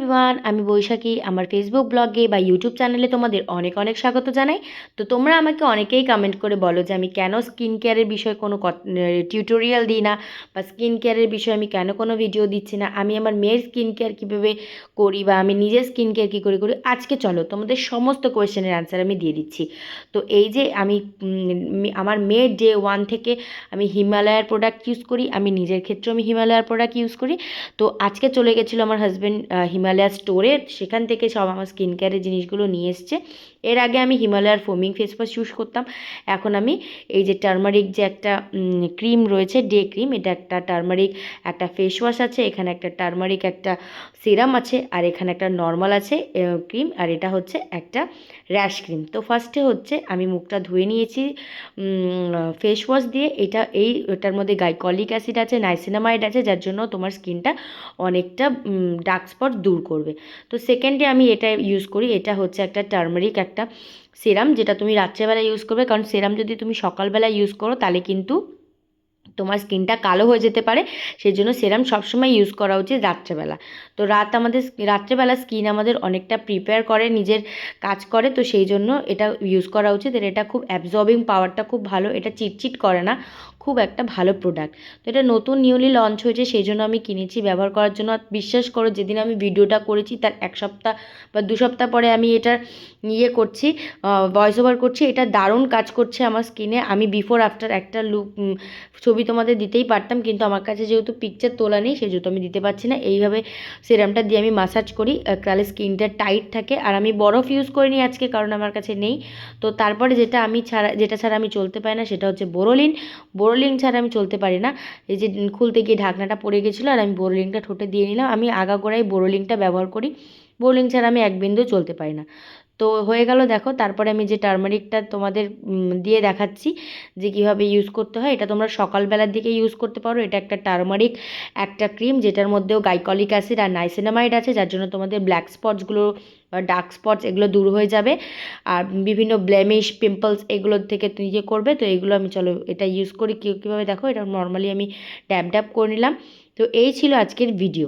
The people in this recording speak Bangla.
এভরিওয়ান, আমি বৈশাখী। আমার ফেসবুক ব্লগে বা ইউটিউব চ্যানেলে তোমাদের অনেক অনেক স্বাগত জানাই। তো তোমরা আমাকে অনেকেই কমেন্ট করে বলো যে আমি কেন স্কিন কেয়ারের বিষয়ে কোনো টিউটোরিয়াল দিই না, বা স্কিন কেয়ারের বিষয়ে আমি কেন কোনো ভিডিও দিচ্ছি না, আমি আমার মেয়ের স্কিন কেয়ার কীভাবে করি বা আমি নিজের স্কিন কেয়ার কী করে করি। আজকে চলো তোমাদের সমস্ত কোয়েশ্চেনের অ্যান্সার আমি দিয়ে দিচ্ছি। তো এই যে আমি আমার মেয়ের ডে 1 থেকে আমি হিমালয়ার প্রোডাক্ট ইউজ করি, আমি নিজের ক্ষেত্রেও আমি হিমালয়ার প্রোডাক্ট ইউজ করি। তো আজকে চলে গেছিলো আমার হাজব্যান্ড হিমালয়া স্টোরে, সেখান থেকে সব আমার স্কিন কেয়ারের জিনিসগুলো নিয়ে এসছে। এর আগে আমি হিমালয়ার ফোমিং ফেস ওয়াশ ইউজ করতাম, এখন আমি এই যে টার্মারিক যে একটা ক্রিম রয়েছে, ডে ক্রিম, এটা একটা টার্মারিক একটা ফেস ওয়াশ আছে, এখানে একটা টার্মারিক একটা সিরাম আছে, আর এখানে একটা নর্মাল আছে ক্রিম, আর এটা হচ্ছে একটা র্যাশ ক্রিম। তো ফার্স্টে হচ্ছে আমি মুখটা ধুয়ে নিয়েছি ফেস ওয়াশ দিয়ে। এটার মধ্যে গাইকলিক অ্যাসিড আছে, নাইসিনামাইড আছে, যার জন্য তোমার স্কিনটা অনেকটা ডার্ক স্পট দূর করবে। তো সেকেন্ডে আমি এটা ইউজ করি, এটা হচ্ছে একটা টার্মারিক একটা সিরাম, যেটা তুমি রাত্রেবেলা ইউজ করবে, কারণ সিরাম যদি তুমি সকালবেলা ইউজ করো তাহলে কিন্তু তোমার স্কিনটা কালো হয়ে যেতে পারে। সেই জন্য সেরাম সবসময় ইউজ করা উচিত রাত্রেবেলা। তো রাত্রেবেলা স্কিন আমাদের অনেকটা প্রিপেয়ার করে, নিজের কাজ করে, তো সেই জন্য এটা ইউজ করা উচিত। আর এটা খুব অ্যাবজর্বিং পাওয়ারটা খুব ভালো, এটা চিটচিট করে না, খুব একটা ভালো প্রোডাক্ট। তো এটা নতুন নিউলি লঞ্চ হয়েছে, সেই জন্য আমি কিনেছি ব্যবহার করার জন্য। বিশ্বাস করো, যেদিন আমি ভিডিওটা করেছি তার 1 সপ্তাহ বা 2 সপ্তাহ পরে আমি এটার করছি, ভয়েস ওভার করছি। এটা দারুণ কাজ করছে আমার স্কিনে। আমি বিফোর আফটার একটা ছবি তোমাদের দিতেই পারতাম, কিন্তু আমার কাছে যেহেতু পিকচার তোলা নেই, সেহেতু আমি দিতে পারছি না। এইভাবে সিরামটা দিয়ে আমি মাসাজ করি, তাহলে স্কিনটা টাইট থাকে। আর আমি বরফ ইউজ করিনি আজকে, কারণ আমার কাছে নেই। তো তারপরে যেটা ছাড়া আমি চলতে পারি না, সেটা হচ্ছে বোরোলিন ছাড়া আমি চলতে পারি না। এই যে খুলতে গিয়ে ঢাকনাটা পড়ে গেছিলো, আর আমি বোরোলিনটা ঠোঁটে দিয়ে নিলাম। আমি আগাগোড়াই বোরোলিনটা ব্যবহার করি, বোরোলিন ছাড়া আমি এক বিন্দু চলতে পারি না। তো হয়ে গেল, দেখো। তারপরে আমি যে টার্মারিকটা তোমাদের দিয়ে দেখাচ্ছি যে কীভাবে ইউজ করতে হয়। এটা তোমরা সকালবেলার দিকে ইউজ করতে পারো। এটা একটা টার্মারিক একটা ক্রিম, যেটার মধ্যেও গাইকলিক অ্যাসিড আর নাইসিনামাইড আছে, যার জন্য তোমাদের ব্ল্যাক স্পটসগুলো বা ডার্ক স্পটস এগুলো দূর হয়ে যাবে। আর বিভিন্ন ব্লেমিশ, পিম্পলস এগুলোর থেকে তুমি ইয়ে করবে। তো এইগুলো আমি চলো এটা ইউজ করি কীভাবে, দেখো। এটা নর্মালি আমি ড্যাব করে নিলাম। তো এই ছিল আজকের ভিডিও।